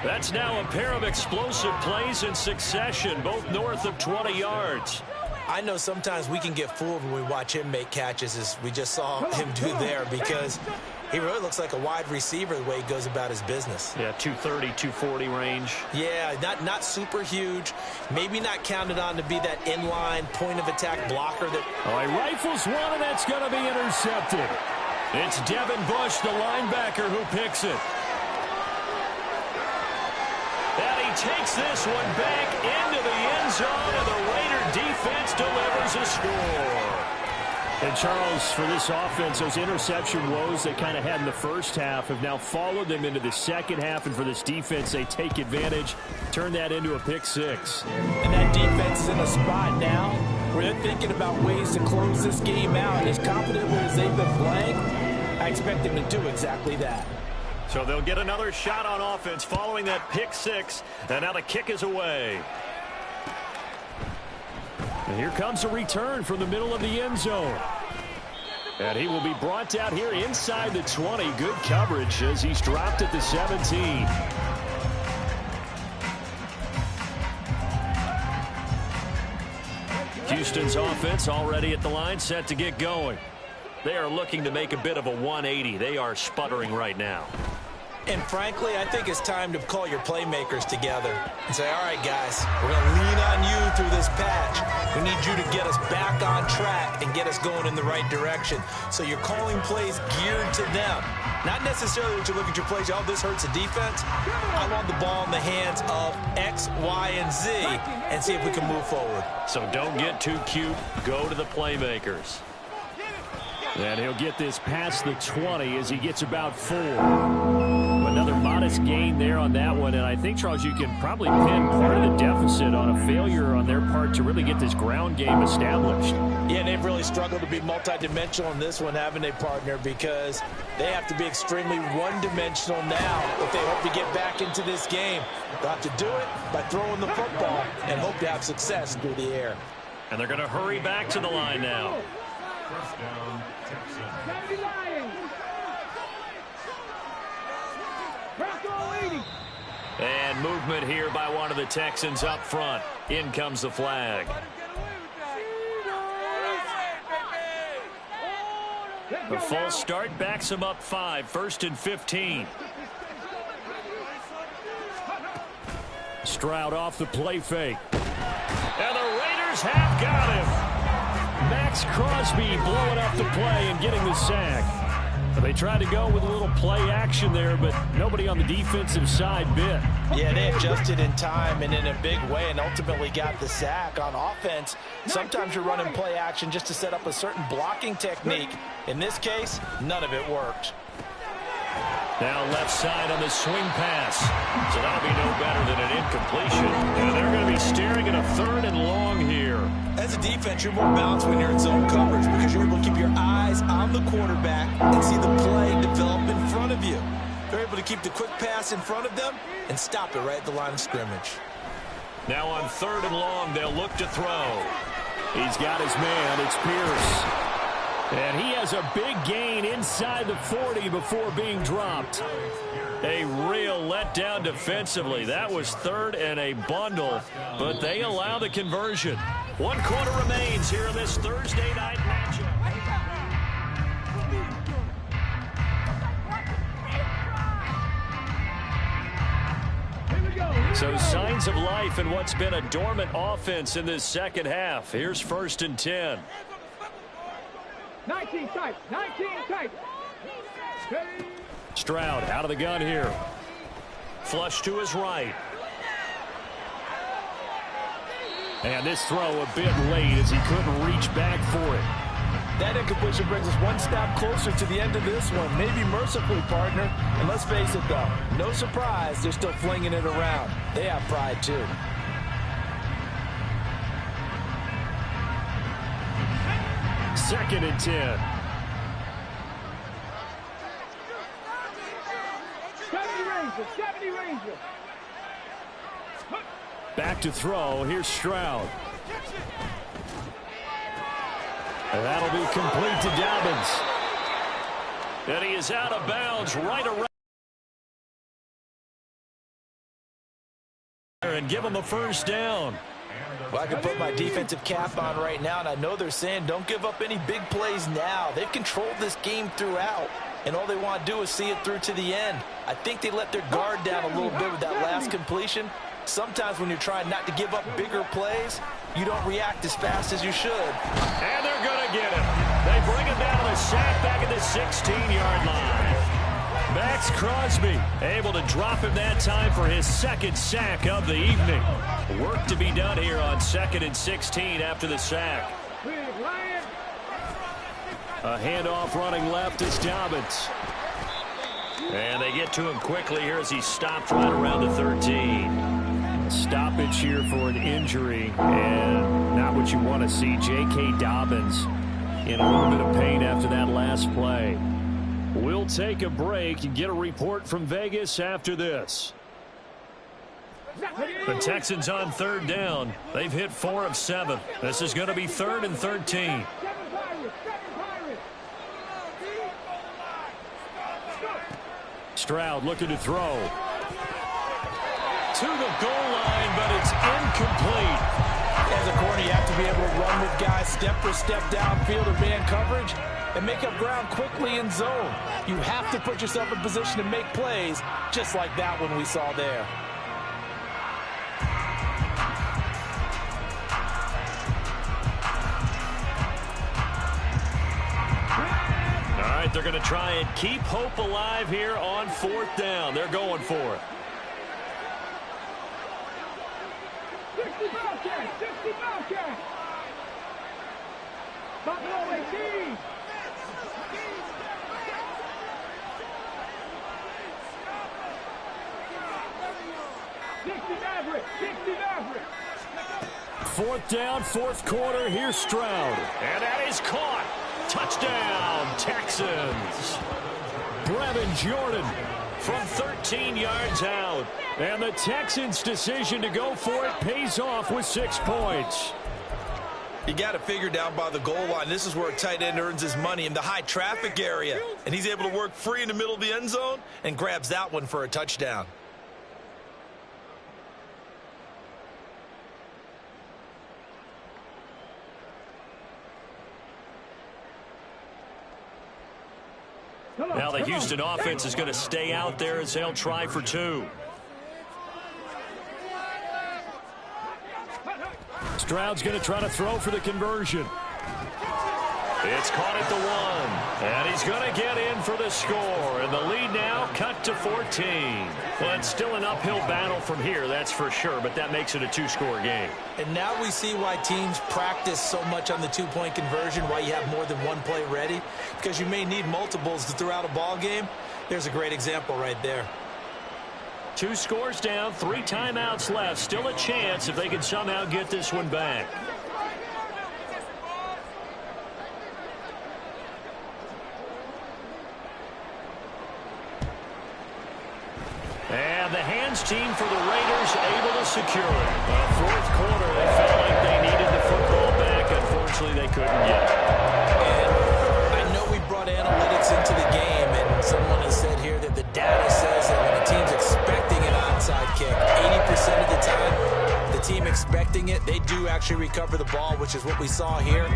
That's now a pair of explosive plays in succession, both north of 20 yards. I know sometimes we can get fooled when we watch him make catches, as we just saw him do there, because he really looks like a wide receiver the way he goes about his business. Yeah, 230, 240 range. Yeah, not super huge. Maybe not counted on to be that inline point-of-attack blocker. Oh, he rifles one, and that's going to be intercepted. It's Devin Bush, the linebacker, who picks it. And he takes this one back into the end zone, and the Raider defense delivers a score. And Charles, for this offense, those interception woes they kind of had in the first half have now followed them into the second half, and for this defense, they take advantage, turn that into a pick six. And that defense is in a spot now where they're thinking about ways to close this game out. And as confidently as they've been playing, I expect them to do exactly that. So they'll get another shot on offense following that pick six, and now the kick is away. And here comes a return from the middle of the end zone. And he will be brought down here inside the 20. Good coverage as he's dropped at the 17. Houston's offense already at the line, set to get going. They are looking to make a bit of a 180. They are sputtering right now. And frankly, I think it's time to call your playmakers together and say, all right, guys, we're going to lean on you through this patch. We need you to get us back on track and get us going in the right direction. So you're calling plays geared to them. Not necessarily what you look at your plays, oh, this hurts the defense. I want the ball in the hands of X, Y, and Z and see if we can move forward. So don't get too cute. Go to the playmakers. And he'll get this past the 20 as he gets about 4. Another modest gain there on that one, and I think, Charles, you can probably pin part of the deficit on a failure on their part to really get this ground game established. Yeah, they've really struggled to be multidimensional in this one, haven't they, partner, because they have to be extremely one-dimensional now if they hope to get back into this game. They'll have to do it by throwing the football and hope to have success through the air. And they're going to hurry back to the line now. First down, Texans. And movement here by one of the Texans up front. In comes the flag. The false start backs him up 5, 1st and 15. Stroud off the play fake. And the Raiders have got him. Max Crosby blowing up the play and getting the sack. They tried to go with a little play action there, but nobody on the defensive side bit. Yeah, they adjusted in time and in a big way and ultimately got the sack. On offense, sometimes you're running play action just to set up a certain blocking technique. In this case, none of it worked. Now left side on the swing pass. So that'll be no better than an incompletion. And they're going to be staring at a 3rd and long here. As a defense, you're more balanced when you're in zone coverage because you're able to keep your eyes on the quarterback and see the play develop in front of you. They're able to keep the quick pass in front of them and stop it right at the line of scrimmage. Now on 3rd and long, they'll look to throw. He's got his man. It's Pierce. And he has a big gain inside the 40 before being dropped. A real letdown defensively. That was 3rd and a bundle, but they allow the conversion. 1 quarter remains here in this Thursday night matchup. So signs of life in what's been a dormant offense in this second half. Here's 1st and 10. 19 tight, 19 tight. Stroud out of the gun here. Flush to his right. And this throw a bit late as he couldn't reach back for it. That incompletion brings us one step closer to the end of this one. Maybe mercifully, partner. And let's face it, though, no surprise, they're still flinging it around. They have pride, too. Second and 10. 70 Ranger. Back to throw. Here's Stroud. And that'll be complete to Dobbins. And he is out of bounds right around. And give him a 1st down. Well, I can put my defensive cap on right now, and I know they're saying don't give up any big plays now. They've controlled this game throughout, and all they want to do is see it through to the end. I think they let their guard down a little bit with that last completion. Sometimes when you're trying not to give up bigger plays, you don't react as fast as you should. And they're going to get him. They bring him down to the sack back at the 16-yard line. Max Crosby able to drop him that time for his 2nd sack of the evening. Work to be done here on 2nd and 16 after the sack. A handoff running left is Dobbins. And they get to him quickly here as he stopped right around the 13. Stoppage here for an injury, and not what you want to see. J.K. Dobbins in a little bit of pain after that last play. We'll take a break and get a report from Vegas after this. The Texans on 3rd down. They've hit 4 of 7. This is going to be 3rd and 13. Stroud looking to throw. To the goal line, but it's incomplete. As a corner, you have to be able to run with guys step for step downfield or man coverage and make up ground quickly in zone. You have to put yourself in position to make plays, just like that one we saw there. All right, they're going to try and keep hope alive here on 4th down. They're going for it. 60 Bobcat, 60 Bobcat. Buffalo 18. 60 Maverick, 60 Maverick. 4th down, 4th quarter. Here's Stroud. And that is caught. Touchdown, Texans. Brevin Jordan from 13 yards out. And the Texans' decision to go for it pays off with 6 points. You got it figured out by the goal line. This is where a tight end earns his money, in the high traffic area. And he's able to work free in the middle of the end zone and grabs that one for a touchdown. Now the Houston offense is going to stay out there as they'll try for 2. Stroud's going to try to throw for the conversion. It's caught at the 1. And he's going to get in for the score. And the lead now cut to 14. Well, it's still an uphill battle from here, that's for sure. But that makes it a 2-score game. And now we see why teams practice so much on the 2-point conversion, why you have more than one play ready. Because you may need multiples to throw out a ball game. There's a great example right there. 2 scores down, 3 timeouts left. Still a chance if they can somehow get this one back. And the hands team for the Raiders able to secure it. Fourth quarter, they felt like they needed the football back. Unfortunately, they couldn't get it. And I know we brought analytics into the game, and someone has said here that the data says that when a team's expecting an onside kick, 80% of the time, the team expecting it, they do actually recover the ball, which is what we saw here.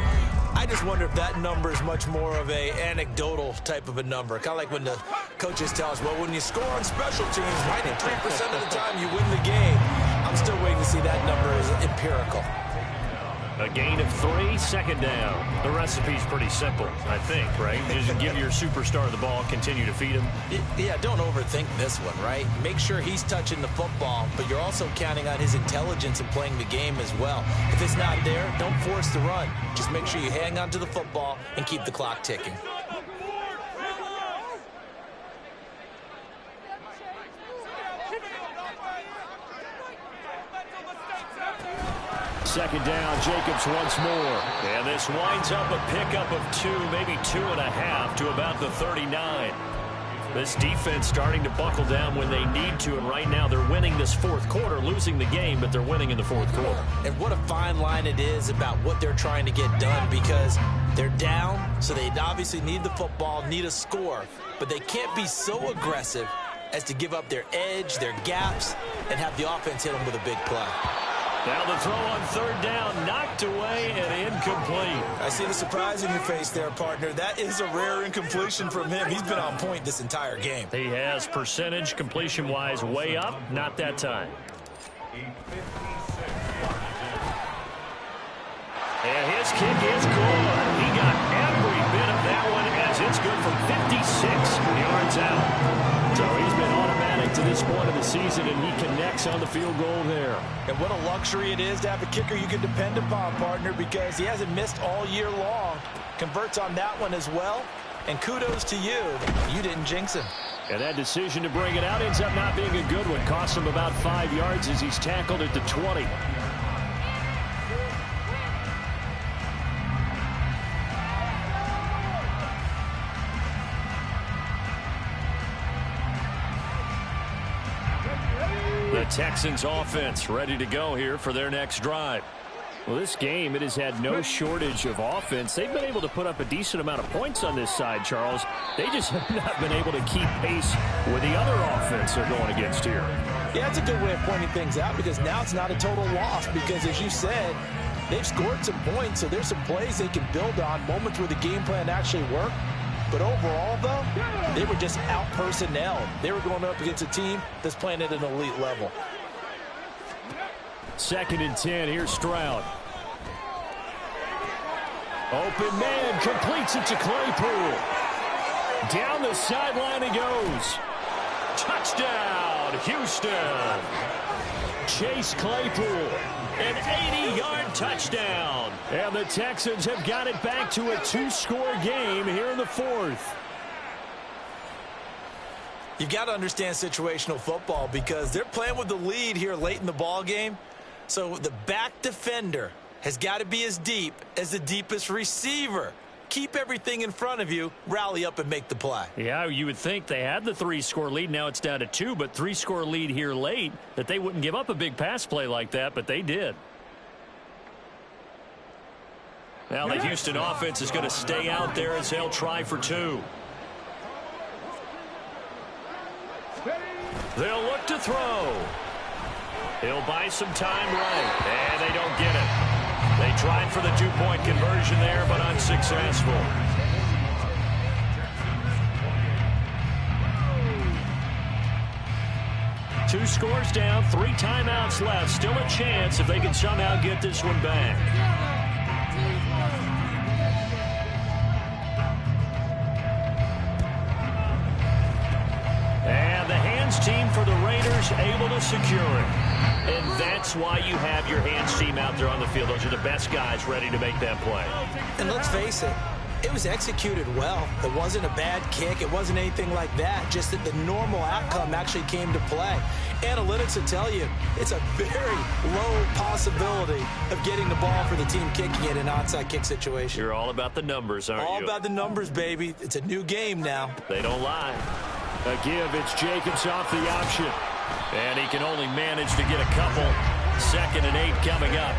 I just wonder if that number is much more of a anecdotal type of a number. Kind of like when the coaches tell us, well, when you score on special teams, 93% of the time you win the game. I'm still waiting to see that number is empirical. A gain of 3, second down. The recipe's pretty simple, I think, right? Just give your superstar the ball, continue to feed him. Yeah, don't overthink this one, right? Make sure he's touching the football, but you're also counting on his intelligence in playing the game as well. If it's not there, don't force the run. Just make sure you hang on to the football and keep the clock ticking. Second down, Jacobs once more. And this winds up a pickup of 2, maybe 2.5 to about the 39. This defense starting to buckle down when they need to, and right now they're winning this fourth quarter, losing the game, but they're winning in the fourth quarter. And what a fine line it is about what they're trying to get done, because they're down, so they obviously need the football, need a score, but they can't be so aggressive as to give up their edge, their gaps, and have the offense hit them with a big play. Now the throw on third down, knocked away and incomplete. I see the surprise in your face there, partner. That is a rare incompletion from him. He's been on point this entire game. He has percentage completion-wise way up, not that time. And his kick is good. He got every bit of that one as it's good from 56 yards out. So he's been automatic to this point of the season, and he connects on the field goal there. And what a luxury it is to have a kicker you can depend upon, partner, because he hasn't missed all year long. Converts on that one as well. And kudos to you. You didn't jinx him. And that decision to bring it out ends up not being a good one. Costs him about 5 yards as he's tackled at the 20. The Texans offense ready to go here for their next drive. Well, this game, it has had no shortage of offense. They've been able to put up a decent amount of points on this side, Charles. They just have not been able to keep pace with the other offense they're going against here. Yeah, that's a good way of pointing things out, because now it's not a total loss, because as you said, they've scored some points, so there's some plays they can build on, moments where the game plan actually worked. But overall, though, they were just out-personnel. They were going up against a team that's playing at an elite level. 2nd and 10. Here's Stroud. Open man, completes it to Claypool. Down the sideline he goes. Touchdown, Houston. Chase Claypool. An 80-yard touchdown. And the Texans have got it back to a 2-score game here in the fourth. You've got to understand situational football, because they're playing with the lead here late in the ball game. So the back defender has got to be as deep as the deepest receiver. Keep everything in front of you, rally up and make the play. Yeah, you would think they had the 3-score lead. Now it's down to 2, but 3-score lead here late, that they wouldn't give up a big pass play like that, but they did. Now the Houston offense is going to stay out there as they'll try for 2. They'll look to throw. He'll buy some time right, and they don't get it. They tried for the 2-point conversion there, but unsuccessful. Two scores down, 3 timeouts left. Still a chance if they can somehow get this one back. Jacobs able to secure it. And that's why you have your hands team out there on the field. Those are the best guys ready to make that play. And let's face it, it was executed well. It wasn't a bad kick. It wasn't anything like that. Just that the normal outcome actually came to play. Analytics will tell you it's a very low possibility of getting the ball for the team kicking it in an onside kick situation. You're all about the numbers, aren't you? All about the numbers, baby. It's a new game now. They don't lie. A give. It's Jacobs off the option. And he can only manage to get a couple. 2nd and 8 coming up.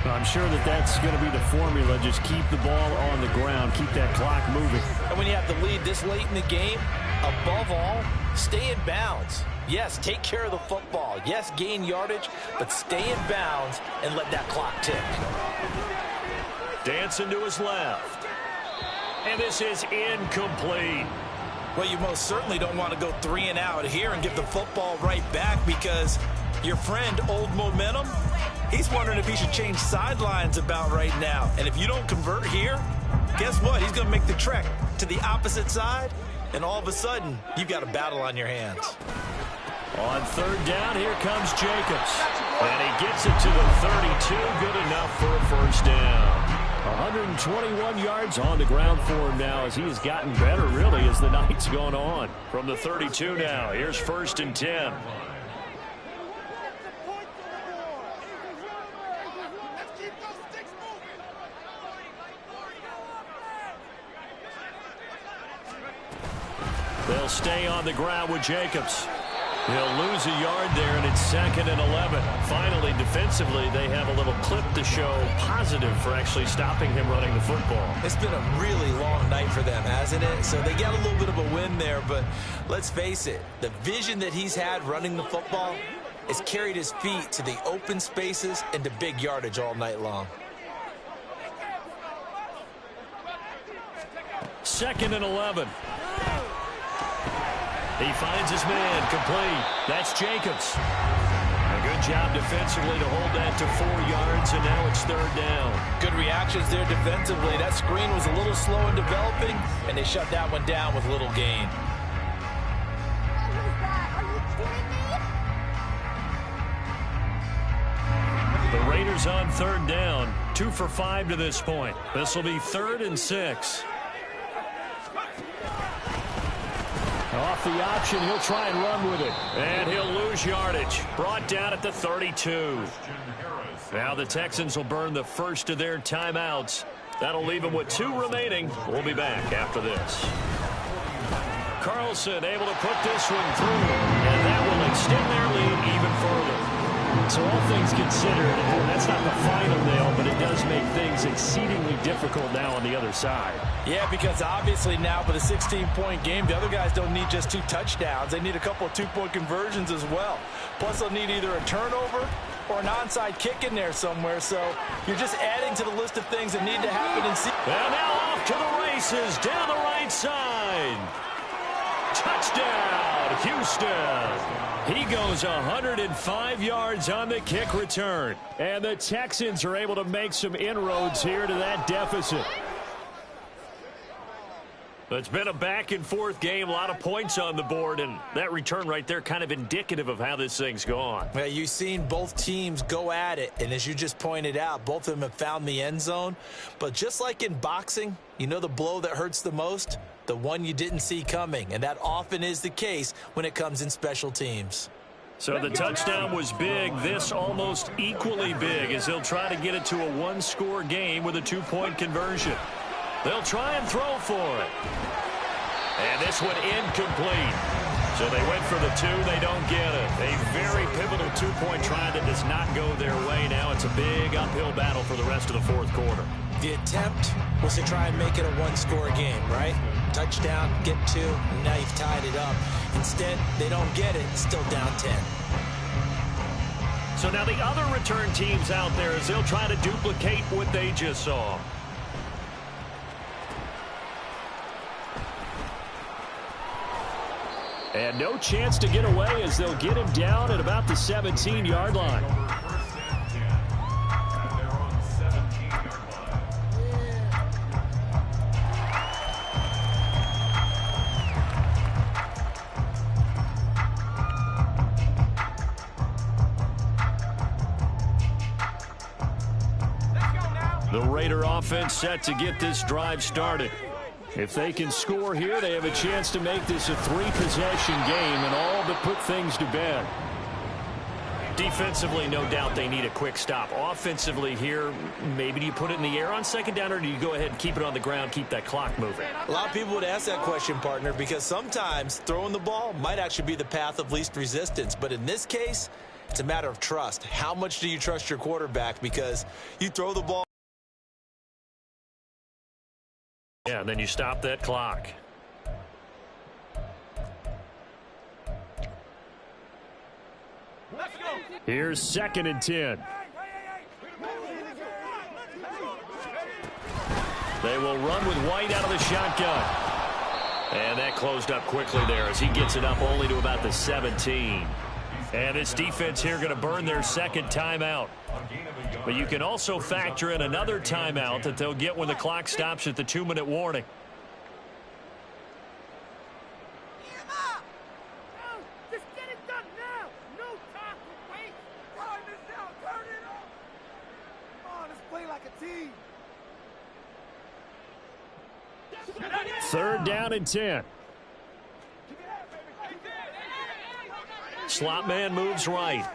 I'm sure that's going to be the formula. Just keep the ball on the ground. Keep that clock moving. And when you have the lead this late in the game, above all, stay in bounds. Yes, take care of the football. Yes, gain yardage, but stay in bounds and let that clock tick. Dancing to his left. And this is incomplete. Well, you most certainly don't want to go 3 and out here and give the football right back, because your friend, Old Momentum, he's wondering if he should change sidelines about right now. And if you don't convert here, guess what? He's going to make the trek to the opposite side, and all of a sudden, you've got a battle on your hands. On 3rd down, here comes Jacobs. And he gets it to the 32. Good enough for a first down. 121 yards on the ground for him now, as he has gotten better, really, as the night's gone on. From the 32 now, here's 1st and 10. They'll stay on the ground with Jacobs. He'll lose a yard there, and it's 2nd and 11. Finally, defensively, they have a little clip to show positive for actually stopping him running the football. It's been a really long night for them, hasn't it? So they got a little bit of a win there, but let's face it, the vision that he's had running the football has carried his feet to the open spaces and to big yardage all night long. 2nd and 11. He finds his man, complete. That's Jacobs. A good job defensively to hold that to 4 yards, and now it's 3rd down. Good reactions there defensively. That screen was a little slow in developing, and they shut that one down with little gain. The Raiders on 3rd down, 2 for 5 to this point. This will be 3rd and 6. Off the option, he'll try and run with it. And he'll lose yardage. Brought down at the 32. Now the Texans will burn the first of their timeouts. That'll leave them with 2 remaining. We'll be back after this. Carlson able to put this one through. And that will extend their lead even further. So all things considered, that's not the final nail, but it does make things exceedingly difficult now on the other side. Yeah, because obviously now with a 16-point game, the other guys don't need just 2 touchdowns. They need a couple of 2-point conversions as well. Plus, they'll need either a turnover or an onside kick in there somewhere. So you're just adding to the list of things that need to happen in season. And now off to the races down the right side. Touchdown, Houston. He goes 105 yards on the kick return. And the Texans are able to make some inroads here to that deficit. It's been a back-and-forth game, a lot of points on the board, and that return right there kind of indicative of how this thing's gone. Well, you've seen both teams go at it, and as you just pointed out, both of them have found the end zone. But just like in boxing, you know the blow that hurts the most? The one you didn't see coming, and that often is the case when it comes in special teams. So the touchdown was big. This almost equally big as he'll try to get it to a 1-score game with a 2-point conversion. They'll try and throw for it. And this one incomplete. So they went for the 2. They don't get it. A very pivotal 2-point try that does not go their way. Now it's a big uphill battle for the rest of the 4th quarter. The attempt was to try and make it a 1-score game, right? Touchdown, get 2, and now you've tied it up. Instead, they don't get it. Still down 10. So now the other return teams out there as they'll try to duplicate what they just saw. And no chance to get away as they'll get him down at about the 17-yard line. Raider offense set to get this drive started. If they can score here, they have a chance to make this a 3-possession game and all but put things to bed. Defensively, no doubt they need a quick stop. Offensively here, maybe do you put it in the air on second down, or do you go ahead and keep it on the ground, keep that clock moving? A lot of people would ask that question, partner, because sometimes throwing the ball might actually be the path of least resistance. But in this case, it's a matter of trust. How much do you trust your quarterback? Because you throw the ball. Yeah, and then you stop that clock. Here's 2nd and 10. They will run with White out of the shotgun. And that closed up quickly there as he gets it up only to about the 17. And this defense here going to burn their second timeout. But you can also factor in another timeout that they'll get when the clock stops at the 2-minute warning. Third down and 10. Slot man moves right.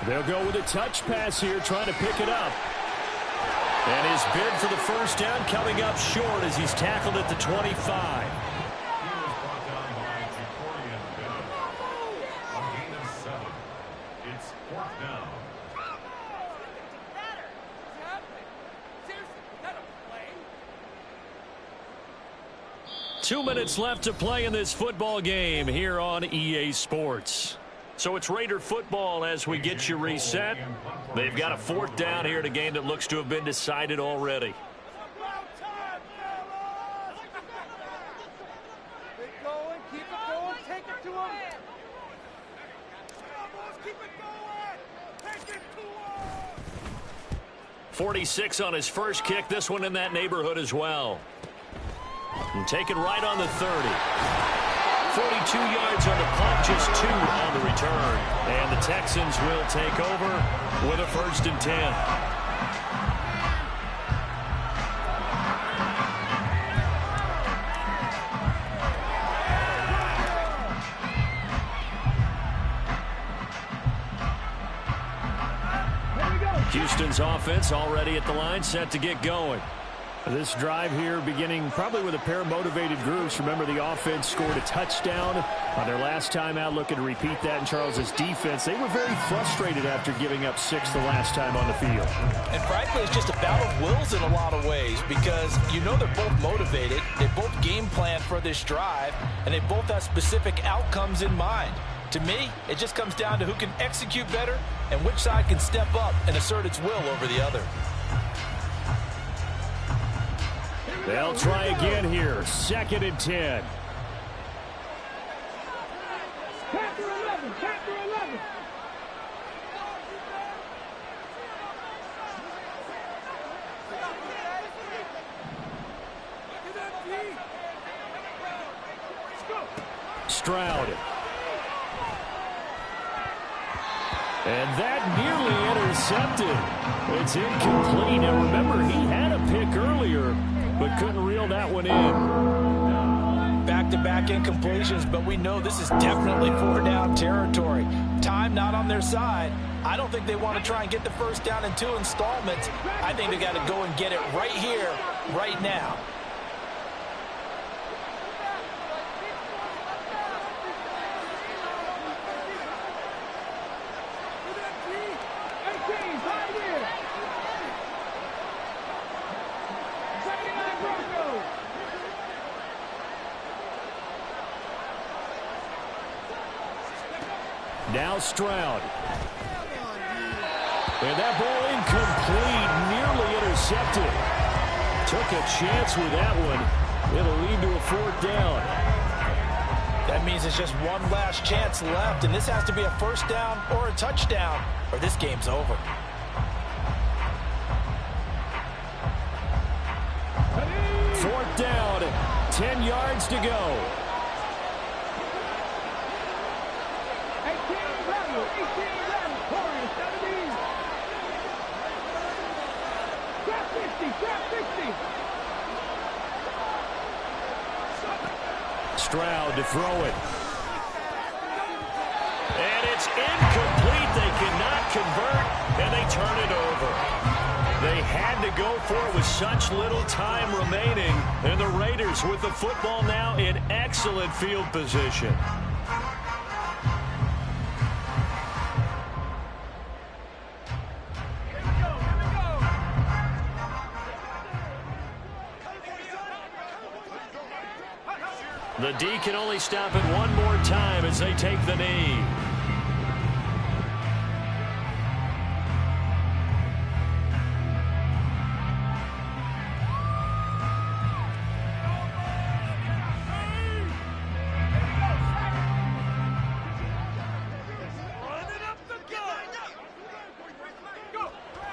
They'll go with a touch pass here, trying to pick it up. And his bid for the first down coming up short as he's tackled at the 25. It's 4th down. 2 minutes left to play in this football game here on EA Sports. So it's Raider football as we get you reset. They've got a 4th down here in a game that looks to have been decided already. Keep going, keep it going, take it to him. Keep it going, take it to him. 46 on his first kick, this one in that neighborhood as well. And taken right on the 30. 42 yards on the punt, just 2 on the return. And the Texans will take over with a 1st and 10. Houston's offense already at the line, set to get going. This drive here beginning probably with a pair of motivated groups. Remember, the offense scored a touchdown on their last time out, looking to repeat that in Charles's defense. They were very frustrated after giving up 6 the last time on the field. And frankly, it's just a battle of wills in a lot of ways because you know they're both motivated. They both game plan for this drive, and they both have specific outcomes in mind. To me, it just comes down to who can execute better and which side can step up and assert its will over the other. They'll try again here. 2nd and 10. Chapter 11, chapter 11. Stroud. And that nearly intercepted. It's incomplete. Now remember, he had a pick earlier, but couldn't reel that one in. Back-to-back incompletions, but we know this is definitely 4-down territory. Time not on their side. I don't think they want to try and get the first down in 2 installments. I think they got to go and get it right here, right now. Now Stroud. And that ball incomplete, nearly intercepted. Took a chance with that one. It'll lead to a 4th down. That means it's just one last chance left, and this has to be a first down or a touchdown, or this game's over. Fourth down, 10 yards to go. 18, Stroud to throw it. And it's incomplete. They cannot convert, and they turn it over. They had to go for it with such little time remaining, and the Raiders with the football now in excellent field position. The D can only stop it one more time as they take the knee.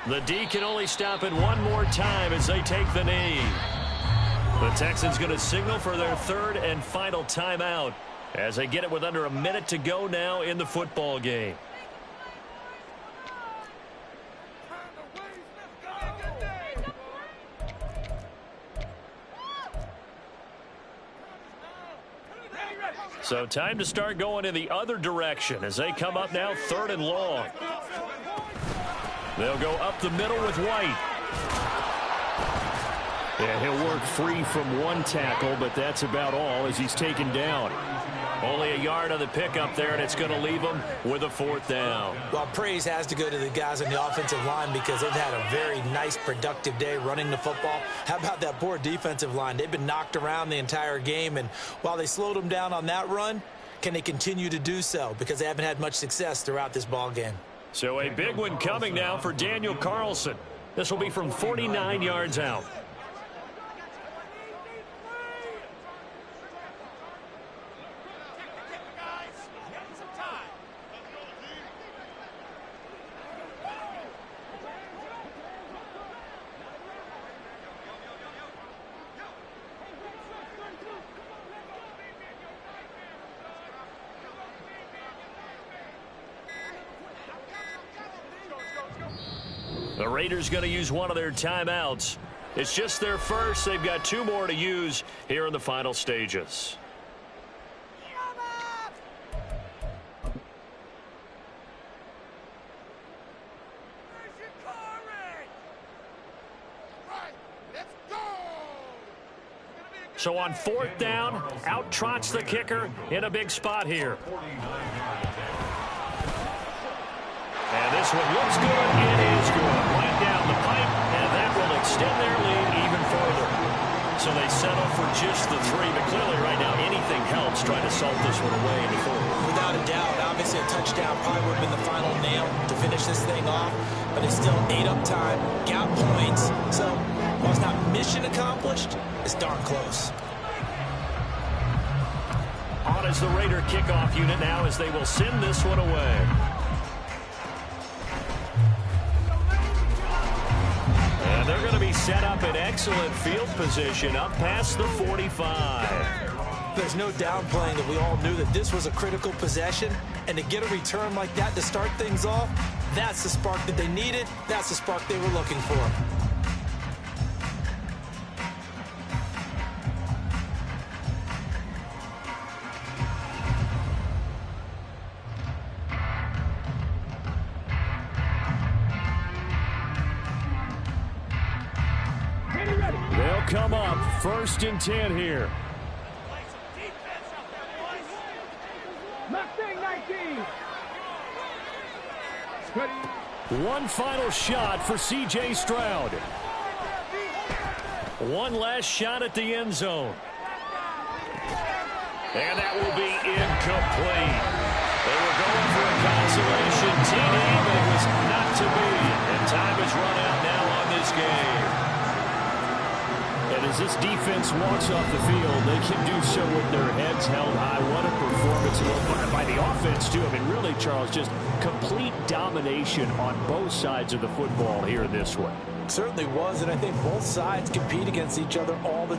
The D can only stop it one more time as they take the knee. The Texans going to signal for their third and final timeout as they get it with under a minute to go now in the football game. So time to start going in the other direction as they come up now third and long. They'll go up the middle with White. Yeah, he'll work free from one tackle, but that's about all as he's taken down. Only a yard on the pickup there, and it's going to leave them with a fourth down. Well, praise has to go to the guys on the offensive line because they've had a very nice, productive day running the football. How about that poor defensive line? They've been knocked around the entire game, and while they slowed them down on that run, can they continue to do so? Because they haven't had much success throughout this ball game. So a big one coming now for Daniel Carlson. This will be from 49 yards out. The Raiders going to use one of their timeouts. It's just their first. They've got two more to use here in the final stages. So on fourth down, out trots the kicker in a big spot here. And this one looks good. It is good. Right down the pipe, and that will extend their lead even further. So they settle for just the three, but clearly right now anything helps trying to salt this one away in the fourth. Without a doubt, obviously a touchdown probably would have been the final nail to finish this thing off, but it's still ate up time, got points, so while it's not mission accomplished, it's darn close. On is the Raider kickoff unit now as they will send this one away. And they're going to be set up in excellent field position up past the 45. There's no downplaying that we all knew that this was a critical possession, and to get a return like that to start things off, that's the spark that they needed. That's the spark they were looking for. They'll come up 1st and 10 here. One final shot for C.J. Stroud. One last shot at the end zone. And that will be incomplete. They were going for a consolation TD, but it was not to be. And time has run out now on this game. And as this defense walks off the field, they can do so with their heads held high. What a performance by the offense, too. I mean, really, Charles, just complete domination on both sides of the football here in this one. Certainly was, and I think both sides compete against each other all the